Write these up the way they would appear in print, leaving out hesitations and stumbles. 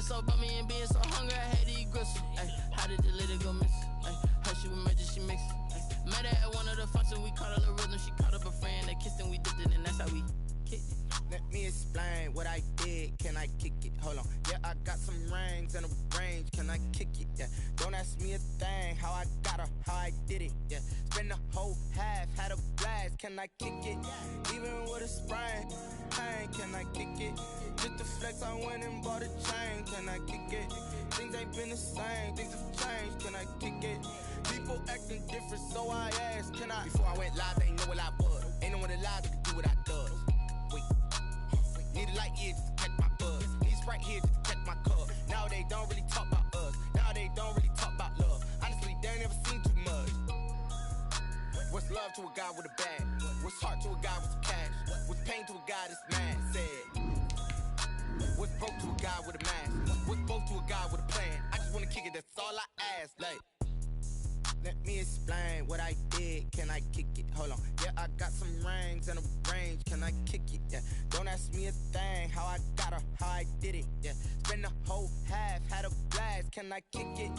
so bummy and being so hungry, I had to eat gristle. Ay, how did the lady go miss? Ay, how she was magic, she mixed. Met her at one of the functions, we caught a little rhythm. She caught up a friend, they kissed and we dipped it, and that's how we kicked it. Let me explain what I did. Can I kick it? Hold on. Yeah, I got some rings and a range. Can I kick it? Yeah. Don't ask me a thing. How I got her, how I did it. Yeah. Spend the whole half, had a blast. Can I kick it? Even with a sprain. Hey, can I kick it? Just to flex, I went and bought a chain. Can I kick it? Things ain't been the same. Things have changed. Can I kick it? People acting different, so I asked, can I? Before I went live, they ain't know what I was. Ain't no one alive that could do what I does. Wait. Need a light here just to catch my buzz. Need Sprite here just to catch my cup. Now they don't really talk about us. Now they don't really talk about love. Honestly, they ain't never seen too much. What's love to a guy with a bag? What's heart to a guy with some cash? What's pain to a guy that's mad? Said. What's broke to a guy with a mask? What's both to a guy with a plan? I just wanna kick it, that's all I ask. Like, let me explain what I did. Can I kick it? Hold on. Yeah, I got some rings and a range. Can I kick it? Yeah. Don't ask me a thing. How I got her, how I did it. Yeah. Spend the whole half, had a blast. Can I kick it?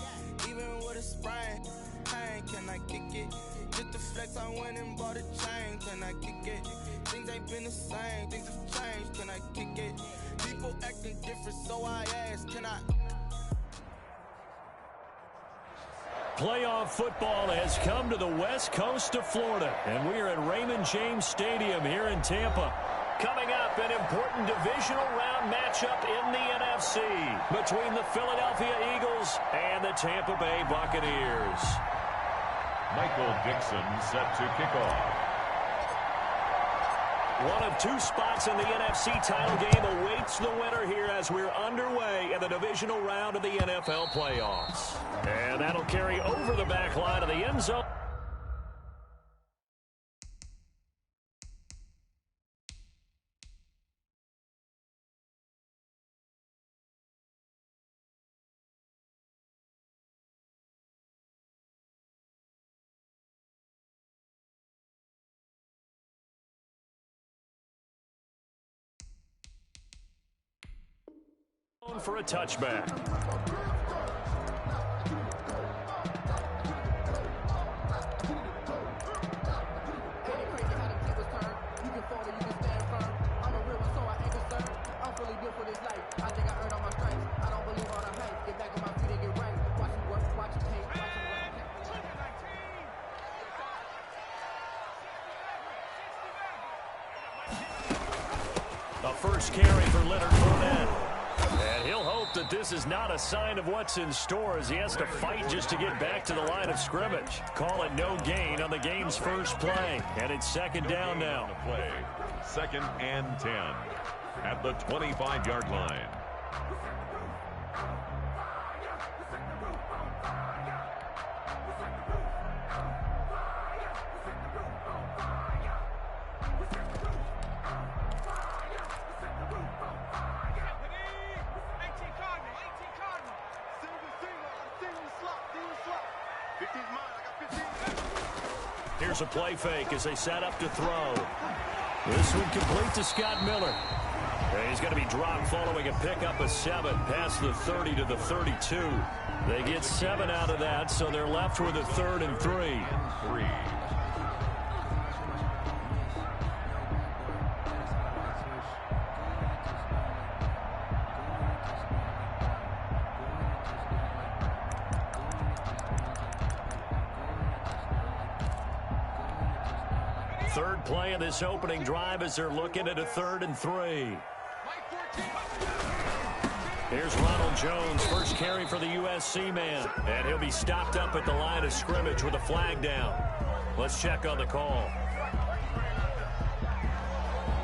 Even with a sprain. Hey, can I kick it? Just to flex, I went and bought a chain. Can I kick it? Things ain't been the same. Things have changed. Can I kick it? People acting different, so I asked, can I? Playoff football has come to the west coast of Florida, and we are at Raymond James Stadium here in Tampa. Coming up, an important divisional round matchup in the NFC between the Philadelphia Eagles and the Tampa Bay Buccaneers. Michael Dixon set to kick off. One of two spots in the NFC title game awaits the winner here as we're underway in the divisional round of the NFL playoffs. And that'll carry over the back line of the end zone. For a touchback. The first carry for Leonard Fournette. And he'll hope that this is not a sign of what's in store as he has to fight just to get back to the line of scrimmage. Call it no gain on the game's first play. And it's second down now. Play. 2nd and 10 at the 25-yard line. Here's a play fake as they set up to throw. This one complete to Scott Miller. And he's going to be dropped following a pickup of 7 past the 30 to the 32. They get 7 out of that, so they're left with a 3rd and 3. Third play of this opening drive as they're looking at a 3rd and 3. Here's Ronald Jones, first carry for the USC man. And he'll be stopped up at the line of scrimmage with a flag down. Let's check on the call.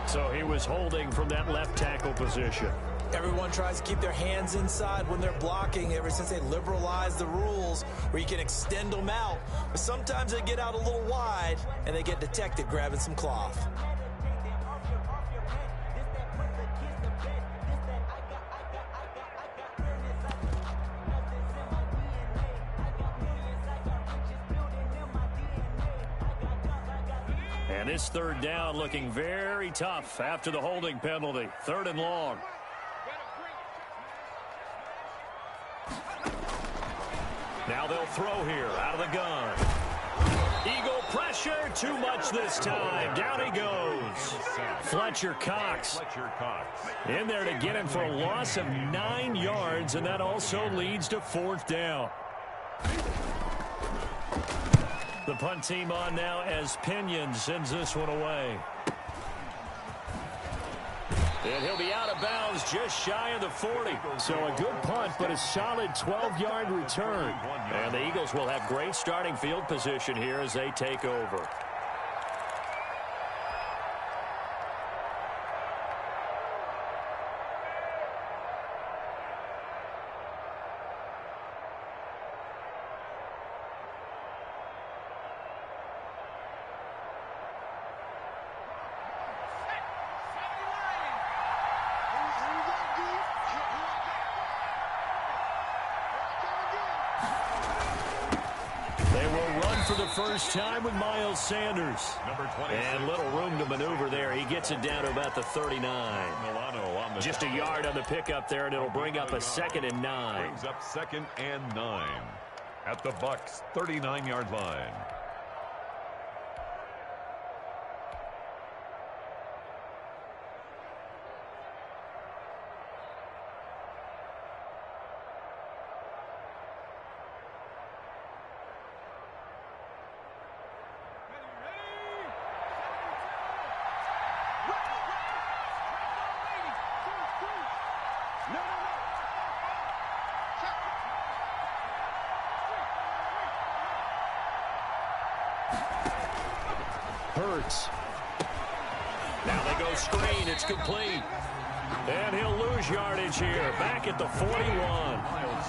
So he was holding from that left tackle position. Everyone tries to keep their hands inside when they're blocking ever since they liberalized the rules where you can extend them out. But sometimes they get out a little wide and they get detected grabbing some cloth. And this 3rd down looking very tough after the holding penalty. 3rd and long. Now they'll throw here out of the gun. Eagle pressure, too much this time. Down he goes. Fletcher Cox in there to get him for a loss of 9 yards, and that also leads to 4th down. The punt team on now as Pinion sends this one away. And he'll be out of bounds just shy of the 40. So a good punt, but a solid 12-yard return. And the Eagles will have great starting field position here as they take over. For the first time with Miles Sanders. And little room to maneuver there. He gets it down to about the 39. Just a yard on the pickup there, and it'll bring up a 2nd and 9. Brings up 2nd and 9 at the Bucs' 39-yard line. Hurts. Now they go screen. It's complete. And he'll lose yardage here. Back at the 41.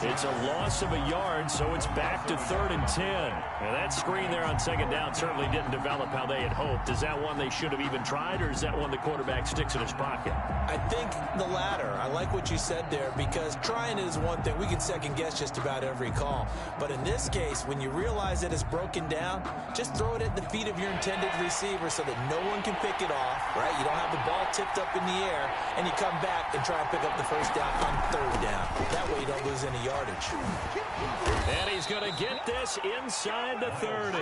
It's a loss of a yard, so it's back to 3rd and 10. And that screen there on 2nd down certainly didn't develop how they had hoped. Is that one they should have even tried, or is that one the quarterback sticks in his pocket? I think the latter. I like what you said there, because trying is one thing. We can second guess just about every call. But in this case, when you realize that it's broken down, just throw it at the feet of your intended receiver so that no one can pick it off, right? You don't have the ball tipped up in the air, and you come back and try and pick up the first down on 3rd down. That way you don't lose any yardage. And he's going to get this inside the 30.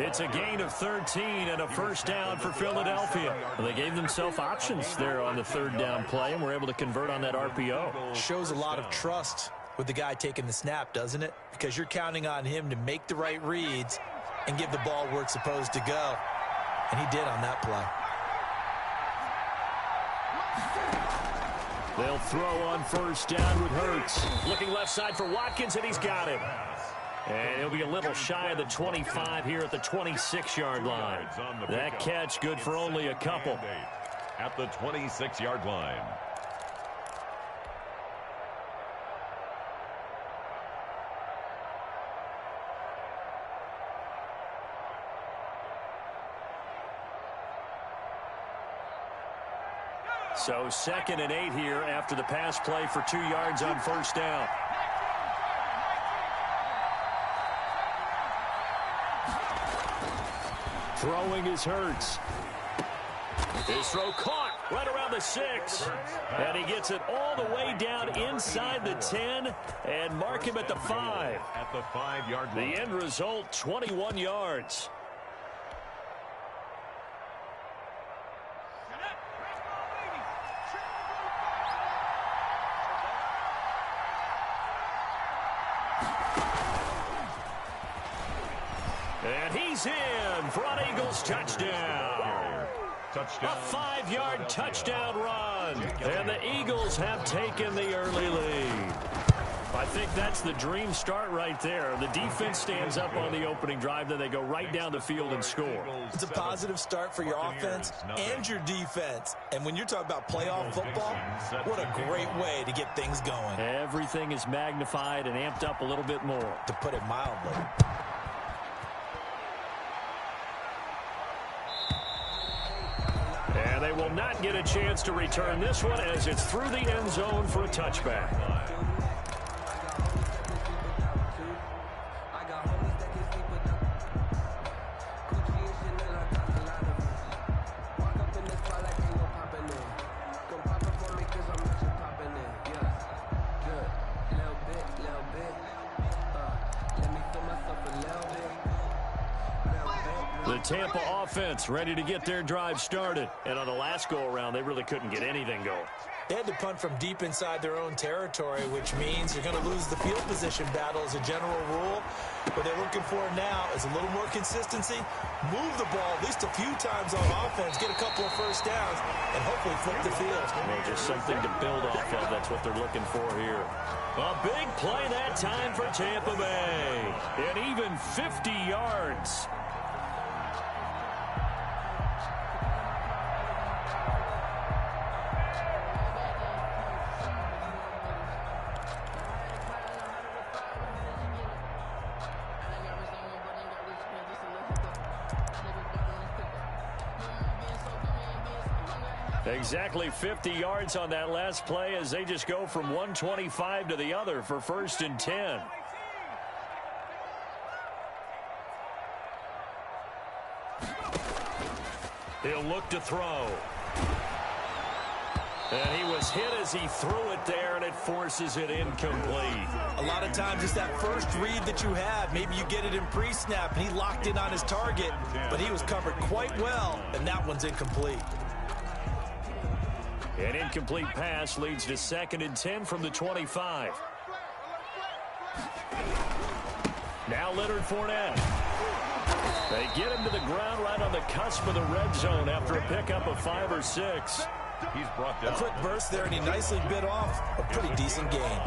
It's a gain of 13 and a first down for Philadelphia. They gave themselves options there on the 3rd down play and were able to convert on that RPO. Shows a lot of trust with the guy taking the snap, doesn't it? Because you're counting on him to make the right reads and give the ball where it's supposed to go. And he did on that play. They'll throw on first down with Hurts. Looking left side for Watkins, and he's got him. And he'll be a little shy of the 25 here at the 26-yard line. That catch good for only a couple. At the 26-yard line. So 2nd and 8 here after the pass play for 2 yards on first down. Throwing is Hurts. His throw caught right around the 6. And he gets it all the way down inside the 10 and mark him at the 5. At the 5-yard line. The end result, 21 yards. And he's in for an Eagles touchdown. A 5-yard touchdown run. And the Eagles have taken the early lead. I think that's the dream start right there. The defense stands up on the opening drive, then they go right down the field and score. It's a positive start for your offense and your defense. And when you're talking about playoff football, what a great way to get things going. Everything is magnified and amped up a little bit more. To put it mildly. And they will not get a chance to return this one as it's through the end zone for a touchback. The Tampa offense ready to get their drive started. And on the last go-around, they really couldn't get anything going. They had to punt from deep inside their own territory, which means you're going to lose the field position battle as a general rule. What they're looking for now is a little more consistency, move the ball at least a few times on offense, get a couple of first downs, and hopefully flip the field. Well, just something to build off of. That's what they're looking for here. A big play that time for Tampa Bay. And even 50 yards. Exactly 50 yards on that last play as they just go from 125 to the other for 1st and 10. He'll look to throw. And he was hit as he threw it there, and it forces it incomplete. A lot of times it's that first read that you have. Maybe you get it in pre-snap, and he locked in on his target, but he was covered quite well, and that one's incomplete. An incomplete pass leads to 2nd and 10 from the 25. Now Leonard Fournette. They get him to the ground right on the cusp of the red zone after a pickup of 5 or 6. He's brought down. A quick burst there, and he nicely bit off a pretty decent gain.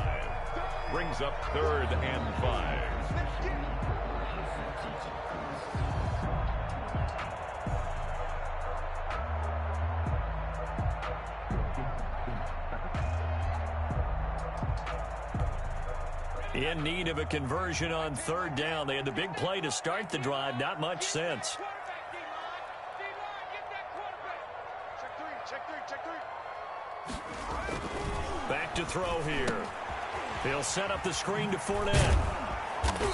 Brings up 3rd and 5. In need of a conversion on 3rd down. They had the big play to start the drive. Not much sense. Back to throw here. He'll set up the screen to Fournette.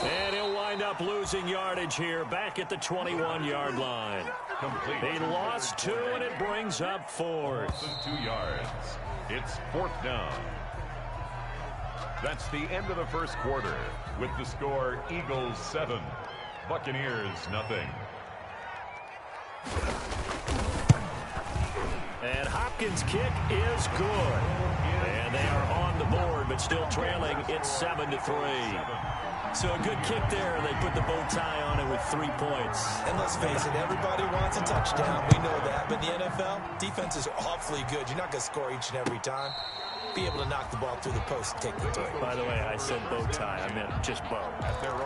And he'll wind up losing yardage here back at the 21-yard line. Complete. He lost 2, and it brings up 4th. 2 yards. It's 4th down. That's the end of the first quarter with the score Eagles 7, Buccaneers nothing. And Hopkins' kick is good. And they are on the board, but still trailing. It's 7-3. So a good kick there. They put the bow tie on it with 3 points. And let's face it, everybody wants a touchdown. We know that. But in the NFL, defenses are awfully good. You're not going to score each and every time. Be able to knock the ball through the post and take the toe. By the way, I said bow tie. I meant just bow.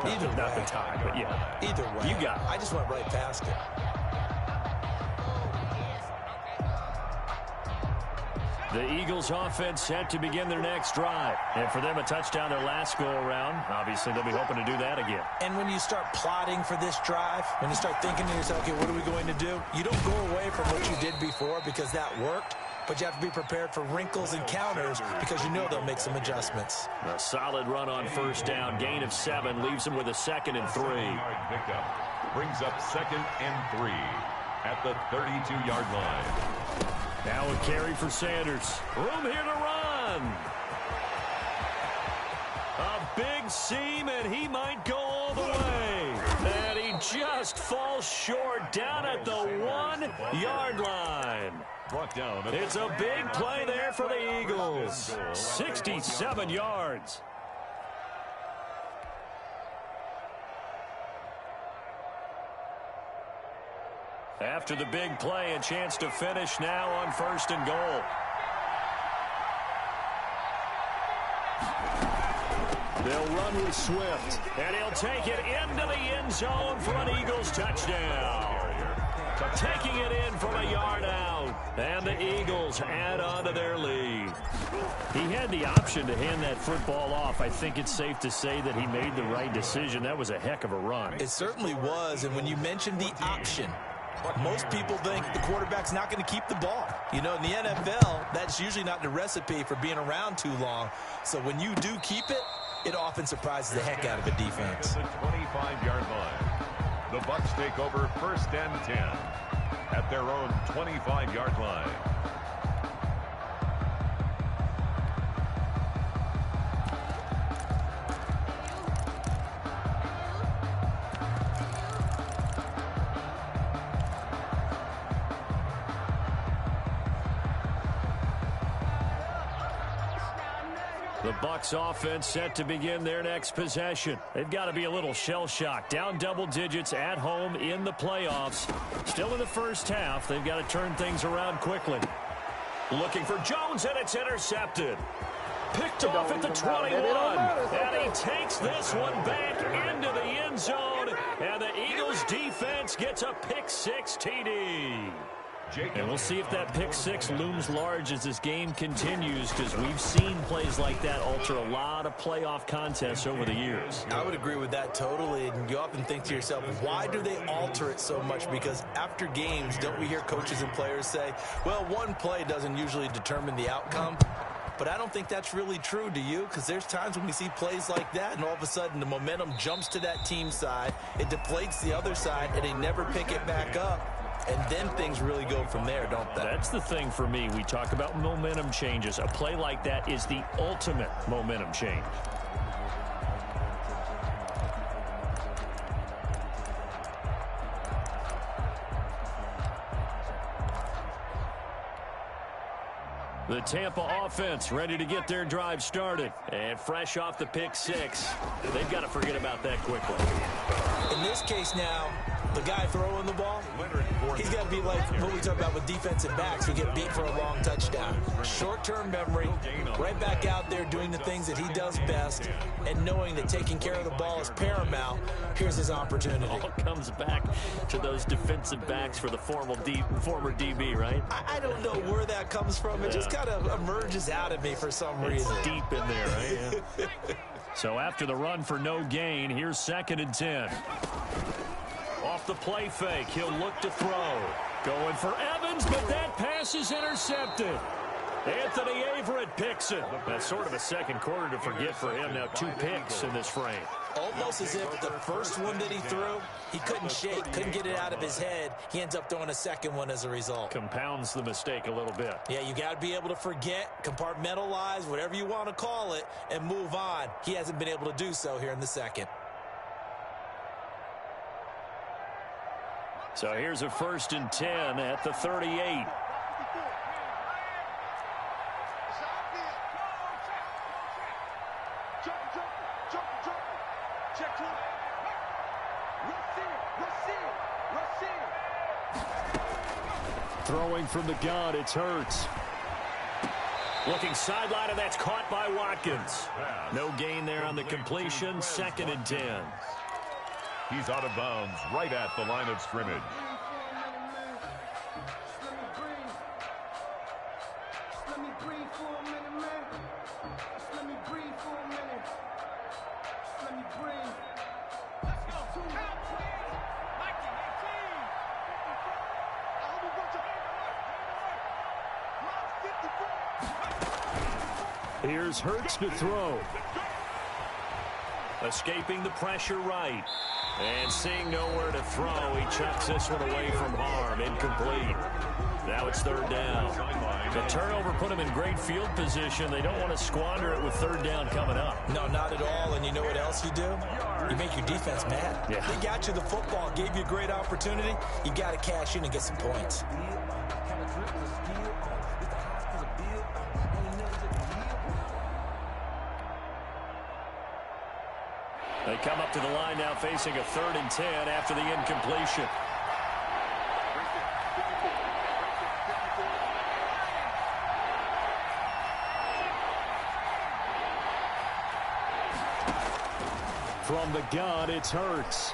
Either way. Not the tie, but yeah. Either way. You got it. I just went right past it. The Eagles offense set to begin their next drive. And for them, a touchdown their last go-around. Obviously, they'll be hoping to do that again. And when you start plotting for this drive, when you start thinking to yourself, okay, what are we going to do? You don't go away from what you did before because that worked. But you have to be prepared for wrinkles and counters because you know they'll make some adjustments. A solid run on 1st down. Gain of 7 leaves them with a 2nd and 3. Pickup brings up 2nd and 3 at the 32-yard line. Now a carry for Sanders. Room here to run. A big seam, and he might go all the way. And he just falls short down at the 1-yard line. Brought down. It's a big play there for the Eagles. 67 yards. After the big play, a chance to finish now on 1st and goal. They'll run with Swift, and he'll take it into the end zone for an Eagles touchdown. Taking it in from a yard out, and the Eagles add on to their lead. He had the option to hand that football off. I think it's safe to say that he made the right decision. That was a heck of a run. It certainly was, and when you mentioned the option, most people think the quarterback's not going to keep the ball. You know, in the NFL, that's usually not the recipe for being around too long. So when you do keep it, it often surprises the heck out of a defense. The 25-yard line. The Bucs take over 1st and 10 at their own 25-yard line. The Bucs offense set to begin their next possession. They've got to be a little shell-shocked. Down double digits at home in the playoffs. Still in the first half. They've got to turn things around quickly. Looking for Jones, and it's intercepted. Picked off at the 21. And he takes this one back into the end zone. And the Eagles defense gets a pick-6 TD. And we'll see if that pick-6 looms large as this game continues, because we've seen plays like that alter a lot of playoff contests over the years. I would agree with that totally. And you often think to yourself, why do they alter it so much? Because after games, don't we hear coaches and players say, well, one play doesn't usually determine the outcome? But I don't think that's really true, do you? Because there's times when we see plays like that, and all of a sudden the momentum jumps to that team side, it deflates the other side, and they never pick it back up. And then things really go from there, don't they? That's the thing for me. We talk about momentum changes. A play like that is the ultimate momentum change. The Tampa offense ready to get their drive started. And fresh off the pick-6, they've got to forget about that quickly. In this case now, the guy throwing the ball, he's got to be like what we talk about with defensive backs who get beat for a long touchdown. Short-term memory, right back out there doing the things that he does best, and knowing that taking care of the ball is paramount. Here's his opportunity. All comes back to those defensive backs for the former DB, right? I don't know where that comes from. It just kind of emerges out of me for some reason. It's deep in there, right? Yeah. So after the run for no gain, here's 2nd and 10. Off the play fake, he'll look to throw. Going for Evans, but that pass is intercepted. Anthony Averett picks it. That's sort of a second quarter to forget for him. Now 2 picks in this frame. Almost as if the first one that he threw, he couldn't shake, couldn't get it out of his head. He ends up throwing a second one as a result. Compounds the mistake a little bit. Yeah, you got to be able to forget, compartmentalize, whatever you want to call it, and move on. He hasn't been able to do so here in the second. So here's a 1st and 10 at the 38. Throwing from the gun, it's Hurts. Looking sideline, and that's caught by Watkins. No gain there on the completion. 2nd and 10. He's out of bounds right at the line of scrimmage. Here's Hurts to throw. Escaping the pressure right. And seeing nowhere to throw, he chucks this one away from harm. Incomplete. Now it's 3rd down. The turnover put him in great field position. They don't want to squander it with 3rd down coming up. No, not at all. And you know what else you do? You make your defense mad. Yeah. They got you the football, gave you a great opportunity. You got to cash in and get some points. They come up to the line now facing a 3rd and 10 after the incompletion. From the gun, it's Hurts.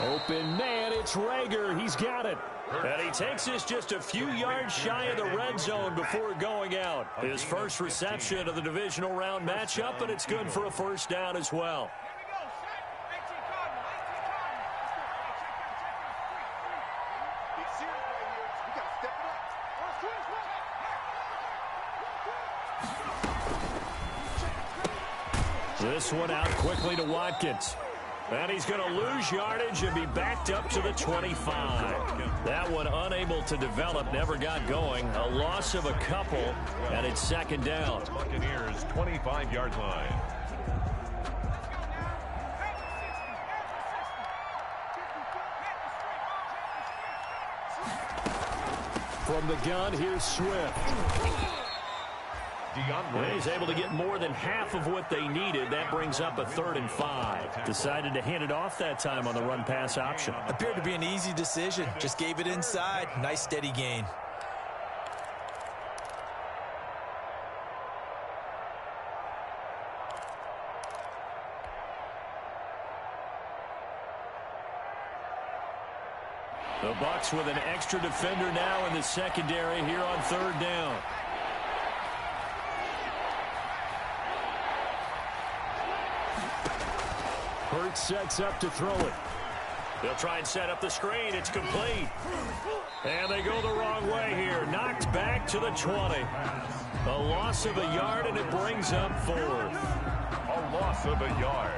Open man, it's Rager. He's got it. And he takes this just a few yards shy of the red zone before going out. His first reception of the divisional round matchup, and it's good for a 1st down as well. This one out quickly to Watkins. And he's going to lose yardage and be backed up to the 25. That one unable to develop, never got going. A loss of a couple, and it's 2nd down. Buccaneers 25-yard line. From the gun, here's Swift. He's able to get more than half of what they needed. That brings up a 3rd and 5. Decided to hand it off that time on the run-pass option. Appeared to be an easy decision. Just gave it inside. Nice steady gain. The Bucs with an extra defender now in the secondary here on 3rd down. Hurts sets up to throw it. They'll try and set up the screen. It's complete. And they go the wrong way here. Knocked back to the 20. A loss of a yard, and it brings up 4th. A loss of a yard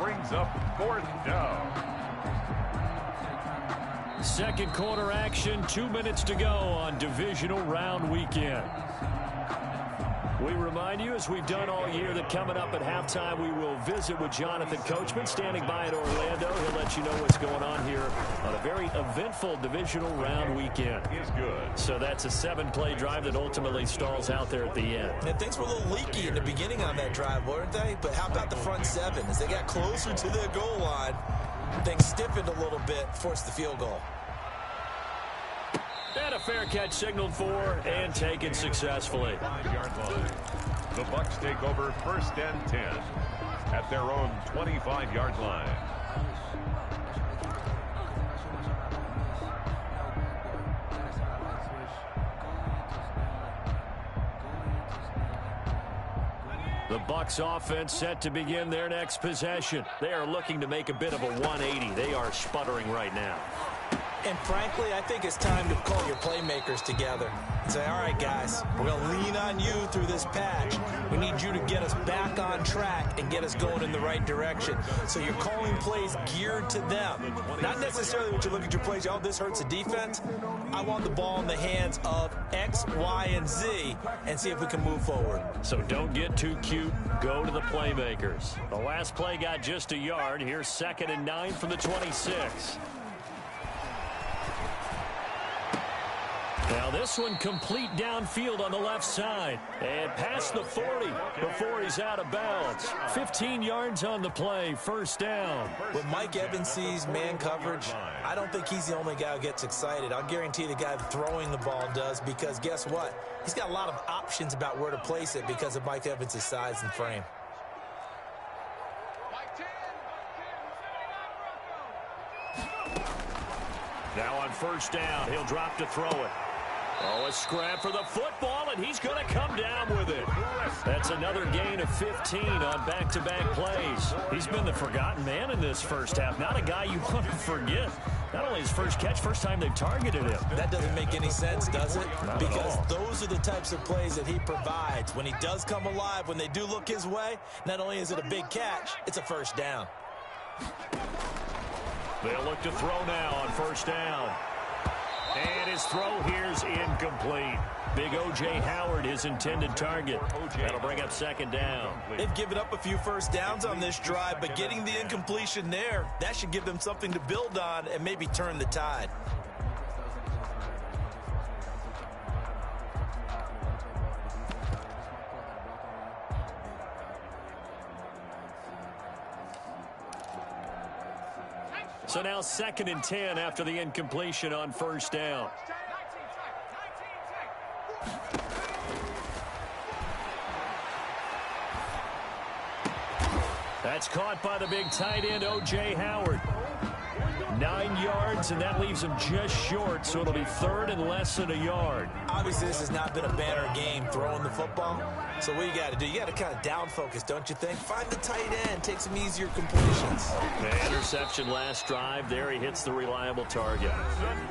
brings up 4th down. Second quarter action, 2 minutes to go on divisional round weekend. We remind you, as we've done all year, that coming up at halftime, we will visit with Jonathan Coachman, standing by in Orlando. He'll let you know what's going on here on a very eventful divisional round weekend. Is good. So that's a 7-play drive that ultimately stalls out there at the end. And things were a little leaky in the beginning on that drive, weren't they? But how about the front 7? As they got closer to their goal line, things stiffened a little bit, forced the field goal. And a fair catch signaled for and taken successfully. 5-yard line. The Bucs take over 1st and 10 at their own 25-yard line. The Bucs offense set to begin their next possession. They are looking to make a bit of a 180. They are sputtering right now. And frankly, I think it's time to call your playmakers together and say, all right, guys, we're going to lean on you through this patch. We need you to get us back on track and get us going in the right direction. So you're calling plays geared to them. Not necessarily when you look at your plays, oh, this hurts the defense. I want the ball in the hands of X, Y, and Z and see if we can move forward. So don't get too cute. Go to the playmakers. The last play got just a yard. Here's 2nd and 9 from the 26. Now this one complete downfield on the left side. And past the 40 before he's out of bounds. 15 yards on the play, 1st down. When Mike Evans sees man coverage, I don't think he's the only guy who gets excited. I'll guarantee the guy throwing the ball does, because guess what? He's got a lot of options about where to place it because of Mike Evans' size and frame. Now on 1st down, he'll drop to throw it. Oh, a scrap for the football, and he's going to come down with it. That's another gain of 15 on back-to-back plays. He's been the forgotten man in this first half. Not a guy you want to forget. Not only his first catch, first time they've targeted him. That doesn't make any sense, does it? Not because at all. those are the types of plays that he provides. When he does come alive, when they do look his way, not only is it a big catch, it's a 1st down. They'll look to throw now on 1st down. And his throw here's incomplete. Big O.J. Howard, his intended target. That'll bring up 2nd down. They've given up a few 1st downs on this drive, but getting the incompletion there, that should give them something to build on and maybe turn the tide. So now 2nd and 10 after the incompletion on 1st down. That's caught by the big tight end, O.J. Howard. 9 yards, and that leaves him just short, so it'll be 3rd and less than a yard. Obviously, this has not been a banner game throwing the football. So what you got to do, you got to kind of down focus, don't you think? Find the tight end, take some easier completions. The interception last drive. There he hits the reliable target.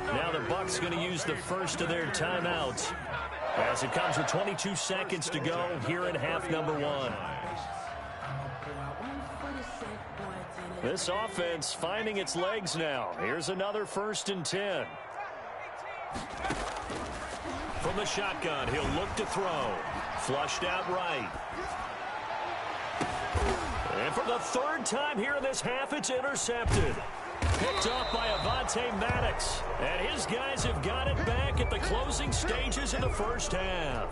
Now the Bucs going to use the first of their timeouts as it comes with 22 seconds to go here in half number 1. This offense finding its legs now. Here's another 1st and 10. From the shotgun, he'll look to throw. Flushed out right. And for the 3rd time here in this half, it's intercepted. Picked off by Avonte Maddox. And his guys have got it back at the closing stages of the first half.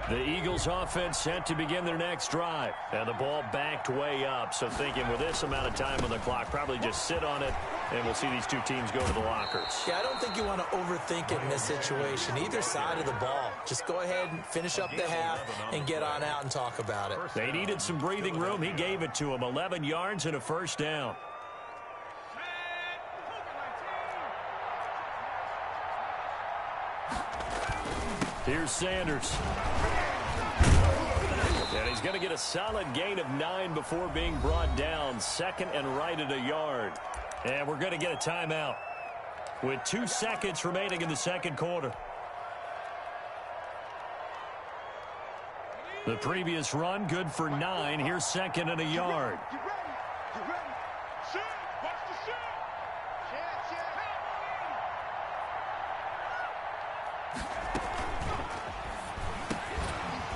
The Eagles offense set to begin their next drive. And the ball backed way up. So thinking with this amount of time on the clock, probably just sit on it, and we'll see these two teams go to the lockers. Yeah, I don't think you want to overthink it in this situation. Either side of the ball. Just go ahead and finish up the half and get on out and talk about it. They needed some breathing room. He gave it to them. 11 yards and a first down. Here's Sanders. And he's going to get a solid gain of 9 before being brought down. Second and right at a yard. And we're going to get a timeout with 2 seconds remaining in the second quarter. The previous run good for 9. Here's second and a yard.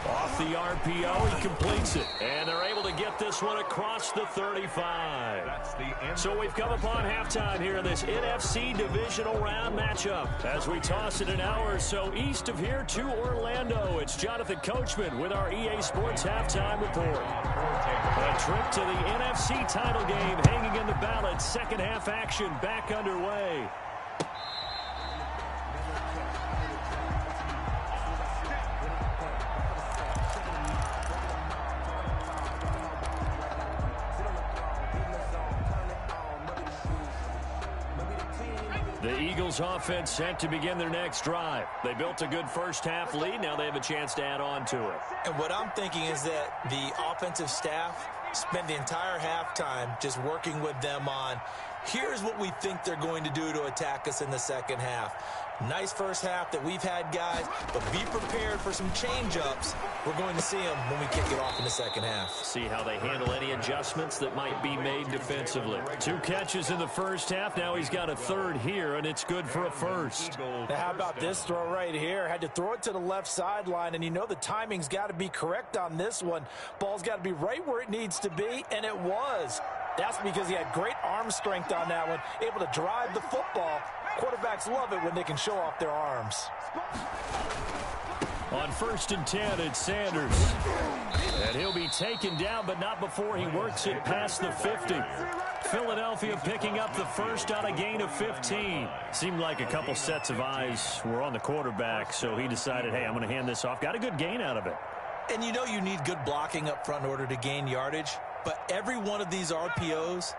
Off the RPO, he completes it. And they're able to get this one across the 35. So we've come upon halftime here in this NFC divisional round matchup. As we toss it an hour or so east of here to Orlando, it's Jonathan Coachman with our EA Sports halftime report. A trip to the NFC title game hanging in the balance. Second half action back underway. The Eagles offense set to begin their next drive. They built a good first half lead. Now they have a chance to add on to it. And what I'm thinking is that the offensive staff spent the entire halftime just working with them on, here's what we think they're going to do to attack us in the second half. Nice first half that we've had, guys, but be prepared for some change-ups. We're going to see them when we kick it off in the second half. See how they handle any adjustments that might be made defensively. 2 catches in the first half. Now he's got a third here, and it's good for a first. Now, how about this throw right here? Had to throw it to the left sideline, and you know the timing's got to be correct on this one. Ball's got to be right where it needs to be, and it was. That's because he had great arm strength on that one, able to drive the football. Quarterbacks love it when they can show off their arms. On 1st and 10, it's Sanders. And he'll be taken down, but not before he works it past the 50. Philadelphia picking up the first on a gain of 15. Seemed like a couple sets of eyes were on the quarterback, so he decided, hey, I'm going to hand this off. Got a good gain out of it. And you know you need good blocking up front in order to gain yardage, but every one of these RPOs,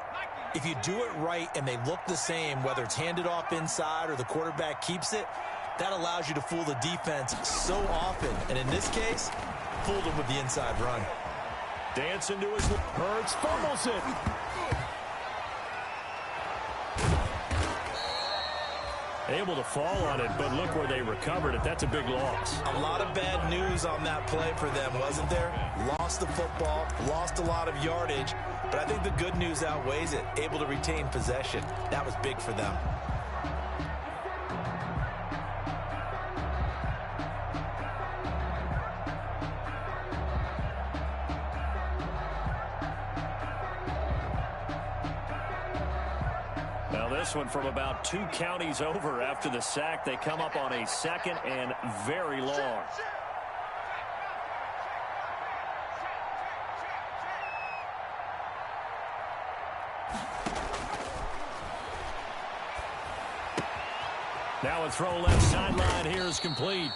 if you do it right and they look the same, whether it's handed off inside or the quarterback keeps it, that allows you to fool the defense so often. And in this case, fooled them with the inside run. Dancing to his Hurts fumbles it. Able to fall on it, but look where they recovered it. That's a big loss. A lot of bad news on that play for them, wasn't there? Lost the football, lost a lot of yardage, but I think the good news outweighs it. Able to retain possession. That was big for them. This one from about 2 counties over after the sack. They come up on a 2nd and very long. Now a throw left sideline here is complete.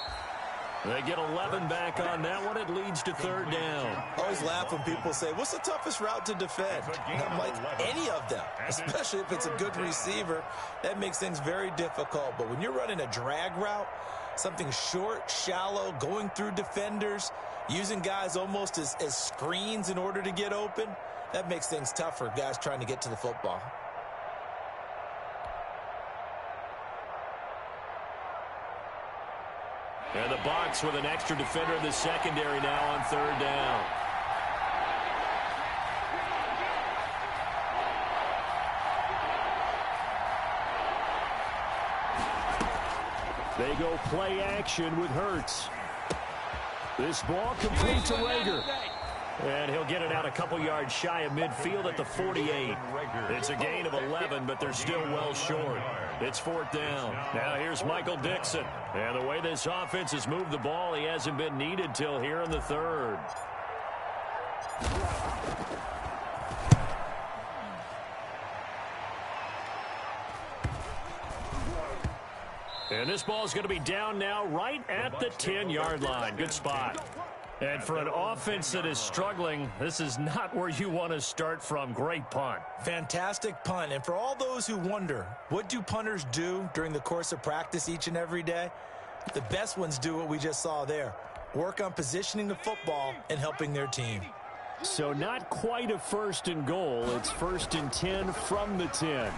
They get 11 back on that one. It leads to 3rd down. Always laugh when people say, what's the toughest route to defend? I'm like, any of them, especially if it's a good receiver. That makes things very difficult. But when you're running a drag route, something short, shallow, going through defenders, using guys almost as screens in order to get open, that makes things tough for guys trying to get to the football. And the box with an extra defender in the secondary now on 3rd down. They go play action with Hurts. This ball complete to Rager. And he'll get it out a couple yards shy of midfield at the 48. It's a gain of 11, but they're still well short. It's 4th down. Now here's Michael Dixon. And the way this offense has moved the ball, he hasn't been needed till here in the 3rd. And this ball is going to be down now right at the 10-yard line. Good spot. And for an offense that is struggling, this is not where you want to start from. Great punt. Fantastic punt. And for all those who wonder, what do punters do during the course of practice each and every day? The best ones do what we just saw there. Work on positioning the football and helping their team. So not quite a 1st and goal. It's 1st and 10 from the 10.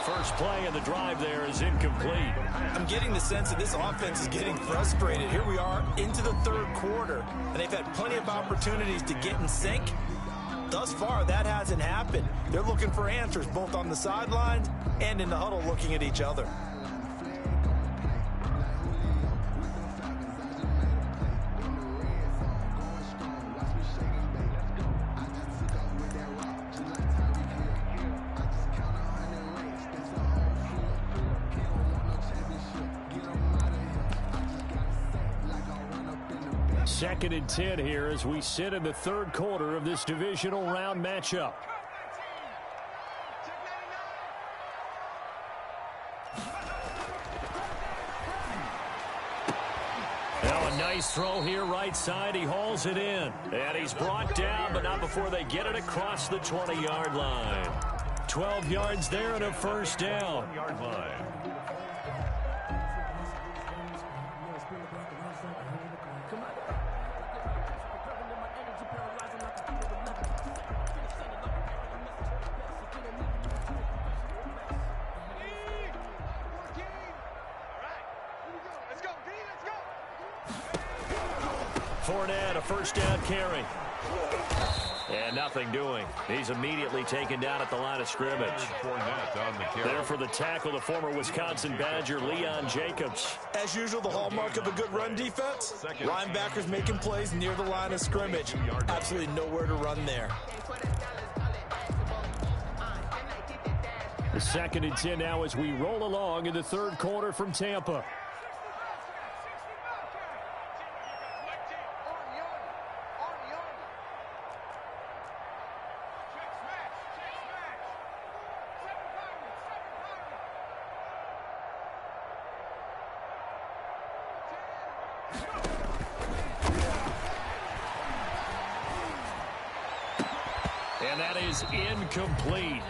First play of the drive there is incomplete. I'm getting the sense that this offense is getting frustrated. Here we are into the 3rd quarter, and they've had plenty of opportunities to get in sync. Thus far, that hasn't happened. They're looking for answers both on the sidelines and in the huddle looking at each other. Second and 10 here as we sit in the 3rd quarter of this divisional round matchup. Now a nice throw here right side. He hauls it in. And he's brought down, but not before they get it across the 20-yard line. 12 yards there and a 1st down. Yard line. Fournette, a 1st down carry. And nothing doing. He's immediately taken down at the line of scrimmage. There for the tackle, the former Wisconsin Badger, Leon Jacobs. As usual, the hallmark of a good run defense. Linebackers making plays near the line of scrimmage. Absolutely nowhere to run there. The 2nd and 10 now as we roll along in the 3rd quarter from Tampa. And that is incomplete.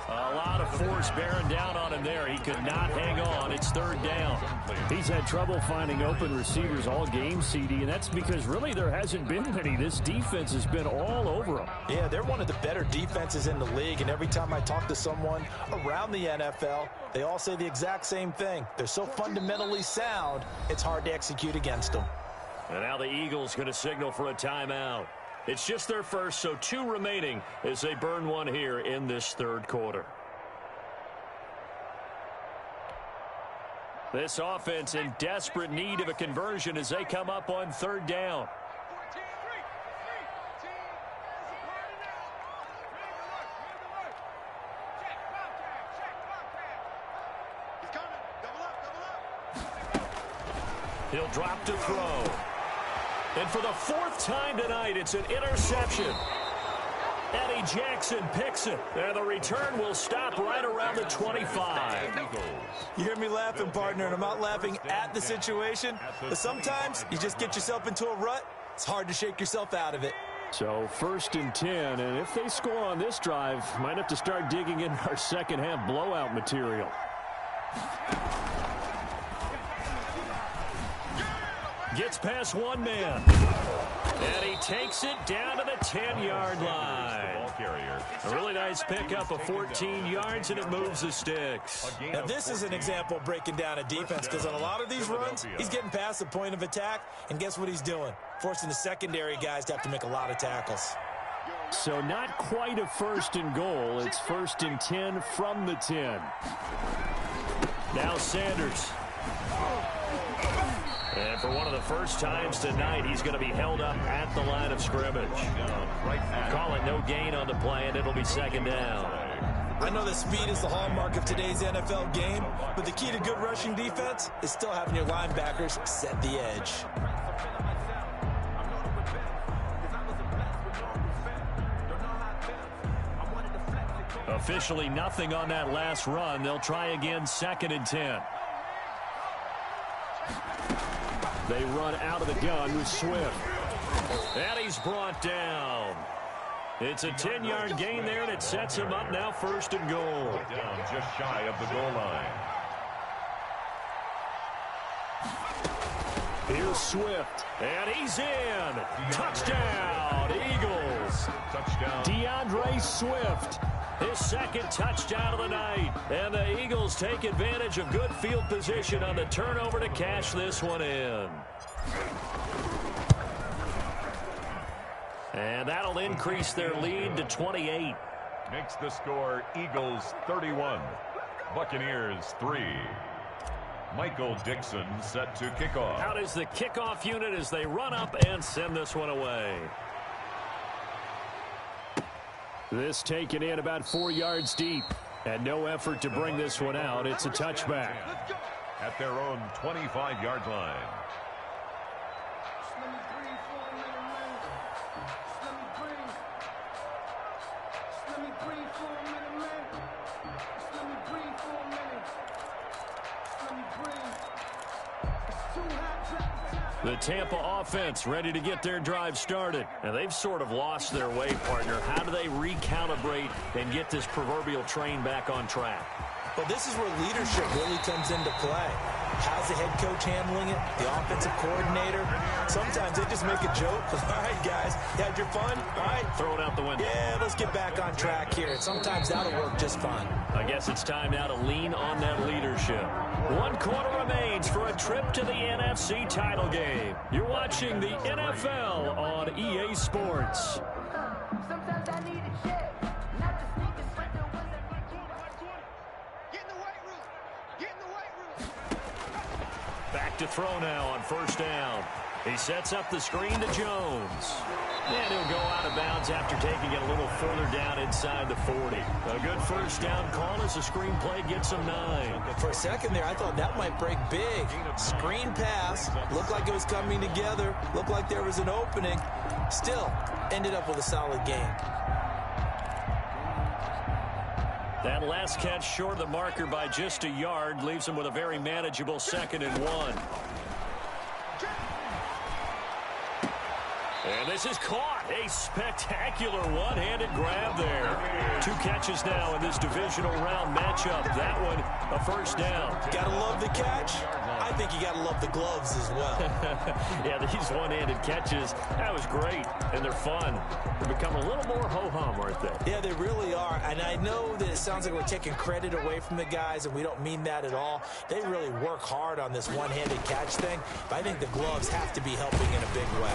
A lot of force bearing down on him there. He could not hang on. It's 3rd down. He's had trouble finding open receivers all game, CD, and that's because really there hasn't been many. This defense has been all over him. Yeah, they're one of the better defenses in the league, and every time I talk to someone around the NFL, they all say the exact same thing. They're so fundamentally sound, it's hard to execute against them. And now the Eagles going to signal for a timeout. It's just their first, so 2 remaining as they burn one here in this 3rd quarter. This offense in desperate need of a conversion as they come up on 3rd down. He'll drop to throw. And for the 4th time tonight, it's an interception. Eddie Jackson picks it. And the return will stop right around the 25. You hear me laughing, partner, and I'm not laughing at the situation. But sometimes you just get yourself into a rut. It's hard to shake yourself out of it. So 1st and 10, and if they score on this drive, might have to start digging in our second half blowout material. Gets past one man. And he takes it down to the 10-yard line. A really nice pickup of 14 yards, and it moves the sticks. Now, this is an example of breaking down a defense, because on a lot of these runs, he's getting past the point of attack, and guess what he's doing? Forcing the secondary guys to have to make a lot of tackles. So not quite a 1st and goal. It's 1st and 10 from the 10. Now Sanders. And for one of the first times tonight, he's going to be held up at the line of scrimmage. Call it no gain on the play, and it'll be second down. I know that speed is the hallmark of today's NFL game, but the key to good rushing defense is still having your linebackers set the edge. Officially nothing on that last run. They'll try again, 2nd and 10. They run out of the gun with Swift. And he's brought down. It's a 10-yard gain there, and it sets him up now 1st and goal. Down just shy of the goal line. Here's Swift, and he's in. Touchdown, Eagles. Touchdown. DeAndre Swift, his 2nd touchdown of the night. And the Eagles take advantage of good field position on the turnover to cash this one in. And that'll increase their lead to 28. Makes the score Eagles 31, Buccaneers 3. Michael Dixon set to kick off. Out is the kickoff unit as they run up and send this one away. This taken in about 4 yards deep. And no effort to bring this one out. It's a touchback. At their own 25-yard line. The Tampa offense ready to get their drive started. And they've sort of lost their way, partner. How do they recalibrate and get this proverbial train back on track? Well, this is where leadership really comes into play. How's the head coach handling it? The offensive coordinator? Sometimes they just make a joke. All right, guys, you had your fun? All right. Throw it out the window. Yeah, let's get back on track here. Sometimes that'll work just fine. I guess it's time now to lean on that leadership. 1 quarter remains for a trip to the NFC title game. You're watching the NFL on EA Sports. Sometimes I need a check, not to sneak and sprint the ones that get Get in the weight room. Get in the weight room. Back to throw now on 1st down. He sets up the screen to Jones. And he'll go out of bounds after taking it a little further down inside the 40. A good 1st down call as the screen play gets him 9. For a second there, I thought that might break big. Screen pass. Looked like it was coming together. Looked like there was an opening. Still, ended up with a solid gain. That last catch short of the marker by just a yard leaves him with a very manageable 2nd and 1. And this is caught. A spectacular one-handed grab there. 2 catches now in this divisional round matchup. That one, a 1st down. Gotta love the catch. I think you gotta love the gloves as well. Yeah, these one-handed catches, that was great. And they're fun. They become a little more ho-hum, aren't they? Yeah, they really are. And I know that it sounds like we're taking credit away from the guys, and we don't mean that at all. They really work hard on this one-handed catch thing. But I think the gloves have to be helping in a big way.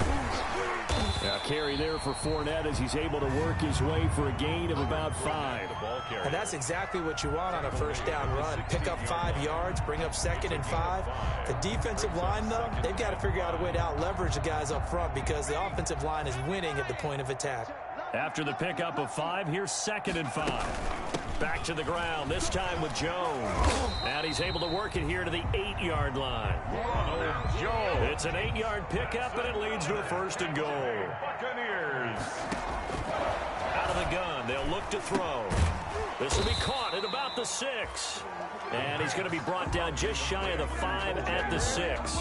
Now carry there for Fournette as he's able to work his way for a gain of about 5. And that's exactly what you want on a 1st down run. Pick up 5 yards, bring up 2nd and 5. The defensive line, though, they've got to figure out a way to out-leverage the guys up front because the offensive line is winning at the point of attack. After the pickup of 5, here's 2nd and 5. Back to the ground, this time with Jones. And he's able to work it here to the 8-yard line. It's an 8-yard pickup, and it leads to a 1st and goal. Buccaneers. Out of the gun, they'll look to throw. This will be caught at about the 6. And he's going to be brought down just shy of the 5 at the 6.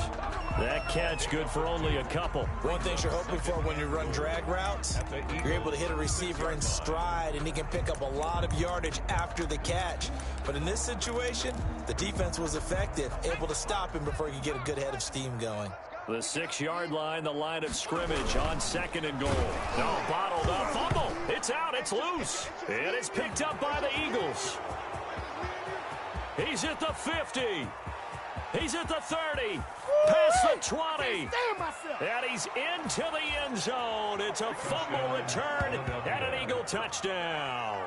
That catch good for only a couple. One thing you're hoping for when you run drag routes, you're able to hit a receiver in stride, and he can pick up a lot of yardage after the catch. But in this situation, the defense was effective, able to stop him before he could get a good head of steam going. The 6-yard line, the line of scrimmage on 2nd and goal. No, bottled up, fumble. It's out, it's loose. And it's picked up by the Eagles. He's at the 50. He's at the 30. Past the 20. And he's into the end zone. It's a fumble return and an Eagle touchdown.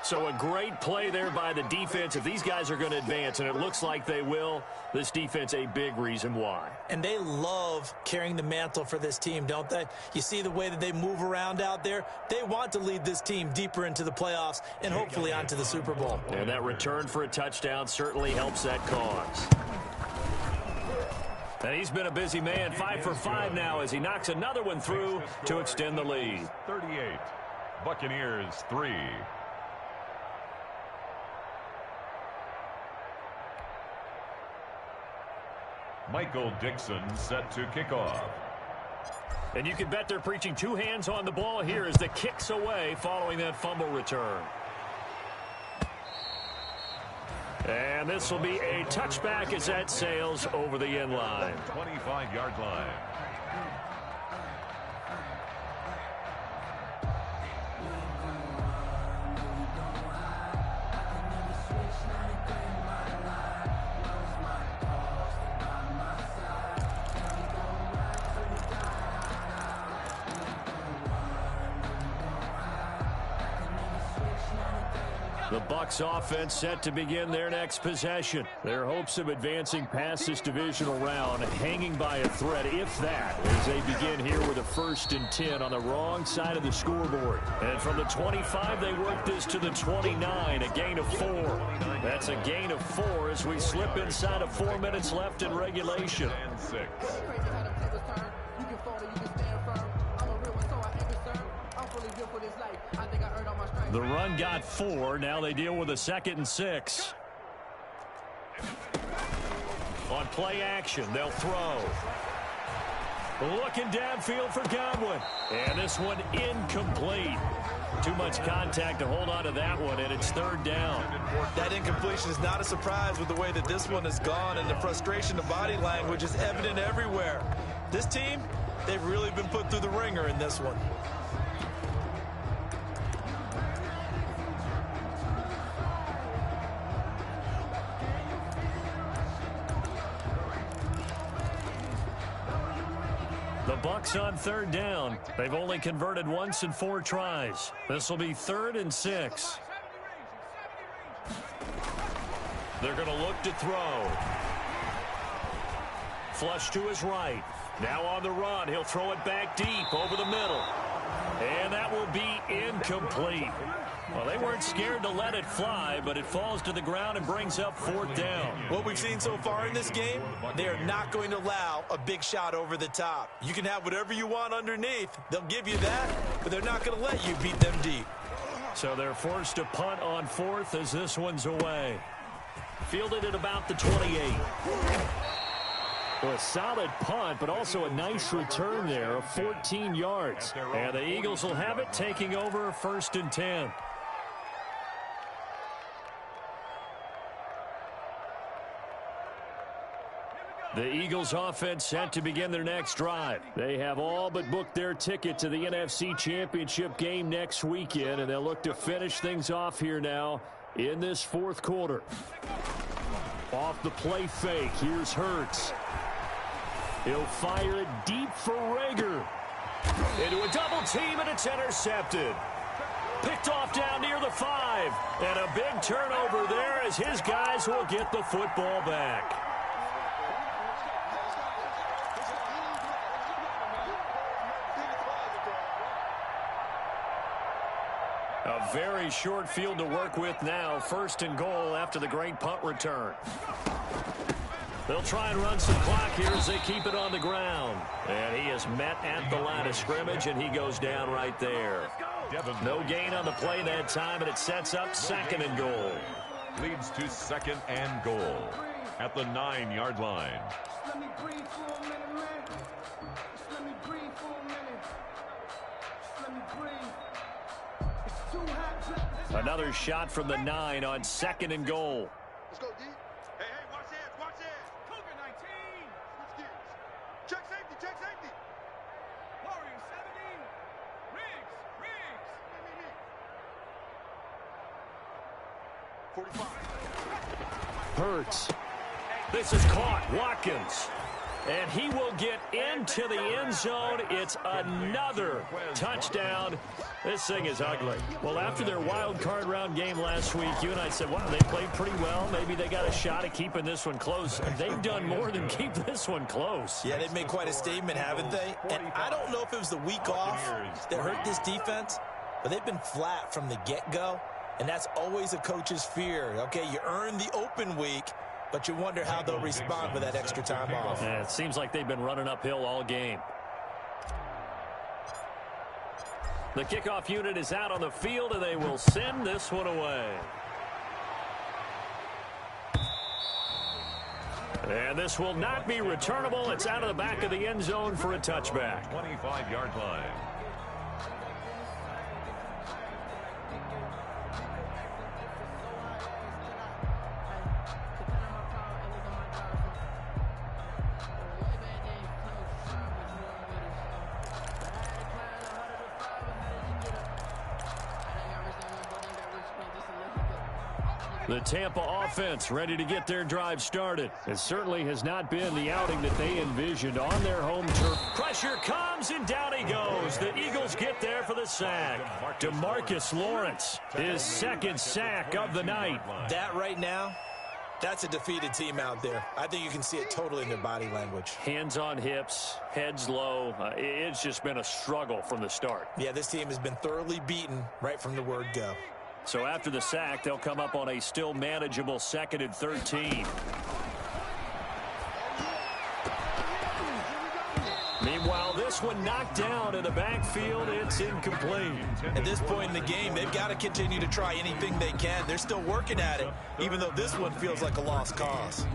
So a great play there by the defense. If these guys are going to advance, and it looks like they will, this defense a big reason why. And they love carrying the mantle for this team, don't they? You see the way that they move around out there? They want to lead this team deeper into the playoffs and hopefully onto the Super Bowl. And that return for a touchdown certainly helps that cause. And he's been a busy man, 5 for 5 now as he knocks another one through to extend the lead. 38. Buccaneers 3. Michael Dixon set to kick off. And you can bet they're preaching 2 hands on the ball here as the kick's away following that fumble return. And this will be a touchback as that sails over the end line. 25-yard line. The Bucs offense set to begin their next possession. Their hopes of advancing past this divisional round hanging by a thread, if that, as they begin here with a 1st and 10 on the wrong side of the scoreboard. And from the 25, they work this to the 29, a gain of 4. That's a gain of 4 as we slip inside of 4 minutes left in regulation. And 6. The run got 4. Now they deal with a 2nd and 6. On play action, they'll throw. Looking downfield for Godwin. And this one incomplete. Too much contact to hold on to that one, and it's 3rd down. That incompletion is not a surprise with the way that this one has gone, and the frustration of body language is evident everywhere. This team, they've really been put through the ringer in this one. The Bucs on 3rd down. They've only converted once in 4 tries. This will be 3rd and 6. They're going to look to throw. Flush to his right. Now on the run. He'll throw it back deep over the middle. And that will be incomplete. Well, they weren't scared to let it fly, but it falls to the ground and brings up 4th down. What we've seen so far in this game, they are not going to allow a big shot over the top. You can have whatever you want underneath. They'll give you that, but they're not going to let you beat them deep. So they're forced to punt on 4th as this one's away. Fielded at about the 28. Well, a solid punt, but also a nice return there of 14 yards. And the Eagles will have it, taking over 1st and 10. The Eagles offense set to begin their next drive. They have all but booked their ticket to the NFC Championship game next weekend, and they'll look to finish things off here now in this 4th quarter. Off the play fake, here's Hurts. He'll fire it deep for Rager. Into a double team, and it's intercepted. Picked off down near the 5. And a big turnover there as his guys will get the football back. A very short field to work with now. 1st and goal after the great punt return. They'll try and run some clock here as they keep it on the ground. And he is met at the line of scrimmage, and he goes down right there. No gain on the play that time, and it sets up 2nd and goal. Leads to 2nd and goal at the 9-yard line. Let me breathe for a minute, man. Just let me breathe for a minute. Just let me breathe. It's too hot. Another shot from the 9 on 2nd and goal. Let's go, D. Hey, watch this, watch this. Cougar 19. Switch gears. Check safety, check safety. Warrior 70. Riggs. Me. 45. Hurts. This is caught. Watkins. And he will get into the end zone. It's another touchdown. This thing is ugly. Well, after their wild card round game last week, you and I said, wow, they played pretty well. Maybe they got a shot at keeping this one close. They've done more than keep this one close. Yeah, they've made quite a statement, haven't they? And I don't know if it was the week off that hurt this defense, but they've been flat from the get-go, and that's always a coach's fear. Okay, you earn the open week, but you wonder how they'll respond with that extra time off. Yeah, it seems like they've been running uphill all game. The kickoff unit is out on the field, and they will send this one away. And this will not be returnable. It's out of the back of the end zone for a touchback. 25-yard line. The Tampa offense ready to get their drive started. It certainly has not been the outing that they envisioned on their home turf. Pressure comes, and down he goes. The Eagles get there for the sack. DeMarcus Lawrence, his second sack of the night. That right now, that's a defeated team out there. I think you can see it totally in their body language. Hands on hips, heads low. It's just been a struggle from the start. Yeah, this team has been thoroughly beaten right from the word go. So after the sack, they'll come up on a still manageable 2nd and 13. Meanwhile, this one knocked down in the backfield. It's incomplete. At this point in the game, they've got to continue to try anything they can. They're still working at it, even though this one feels like a lost cause.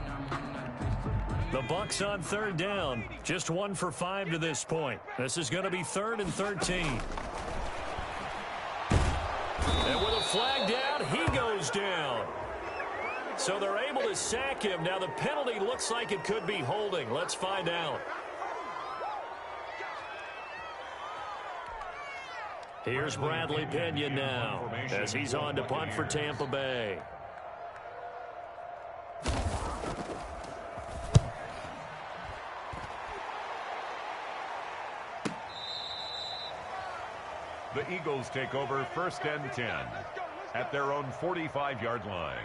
The Bucs on 3rd down. Just 1 for 5 to this point. This is going to be 3rd and 13. And with a flag down, he goes down. So they're able to sack him. Now the penalty looks like it could be holding. Let's find out. Here's Bradley Pinion now as he's on to punt for Tampa Bay. The Eagles take over 1st and 10 at their own 45-yard line.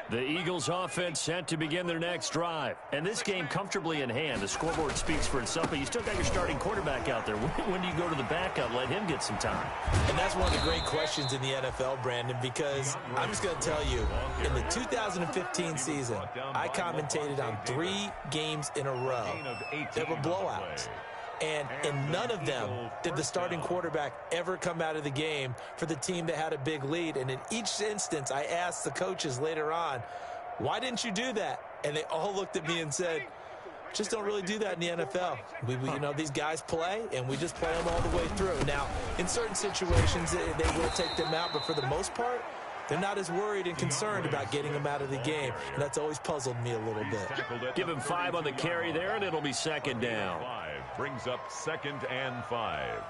The Eagles offense set to begin their next drive. And this game comfortably in hand. The scoreboard speaks for itself, but you still got your starting quarterback out there. When do you go to the backup? Let him get some time. And that's one of the great questions in the NFL, Brandon, because I'm just going to tell you, in the 2015 season, I commentated on 3 games in a row. There were blowouts. And in none of them did the starting quarterback ever come out of the game for the team that had a big lead. And in each instance, I asked the coaches later on, why didn't you do that? And they all looked at me and said, just don't really do that in the NFL. You know, these guys play, and we just play them all the way through. Now, in certain situations, they will take them out, but for the most part, they're not as worried and concerned about getting them out of the game, and that's always puzzled me a little bit. Give him 5 on the carry there, and it'll be 2nd down. Brings up 2nd and 5.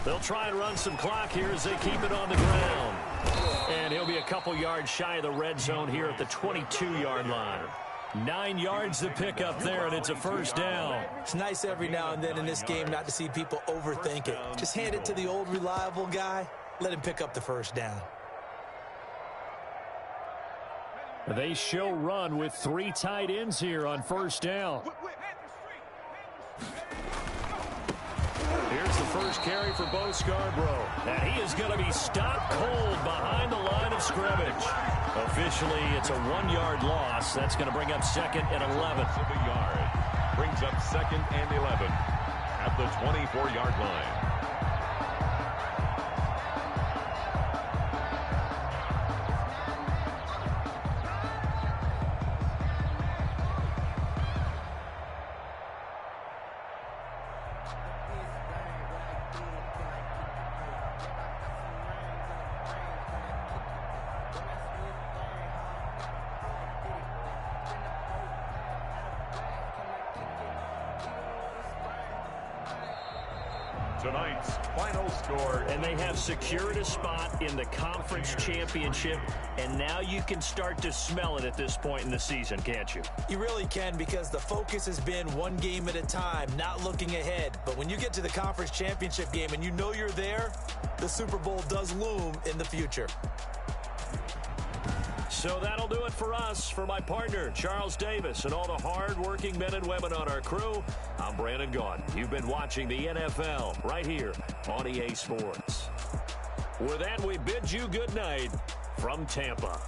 They'll try and run some clock here as they keep it on the ground. And he'll be a couple yards shy of the red zone here at the 22-yard line. 9 yards to pick up there, and it's a 1st down. It's nice every now and then in this game not to see people overthink it. Just hand it to the old reliable guy. Let him pick up the 1st down. They show run with 3 tight ends here on 1st down. Here's the first carry for Bo Scarborough. And he is going to be stopped cold behind the line of scrimmage. Officially, it's a 1-yard loss. That's going to bring up 2nd and 11. brings up 2nd and 11 at the 24-yard line. Tonight's final score. And they have secured a spot in the conference championship, and now you can start to smell it at this point in the season, can't you? You really can, because the focus has been one game at a time, not looking ahead. But when you get to the conference championship game and you know you're there, the Super Bowl does loom in the future. So that'll do it for us. For my partner, Charles Davis, and all the hard-working men and women on our crew, I'm Brandon Gaudin. You've been watching the NFL right here on EA Sports. With that, we bid you good night from Tampa.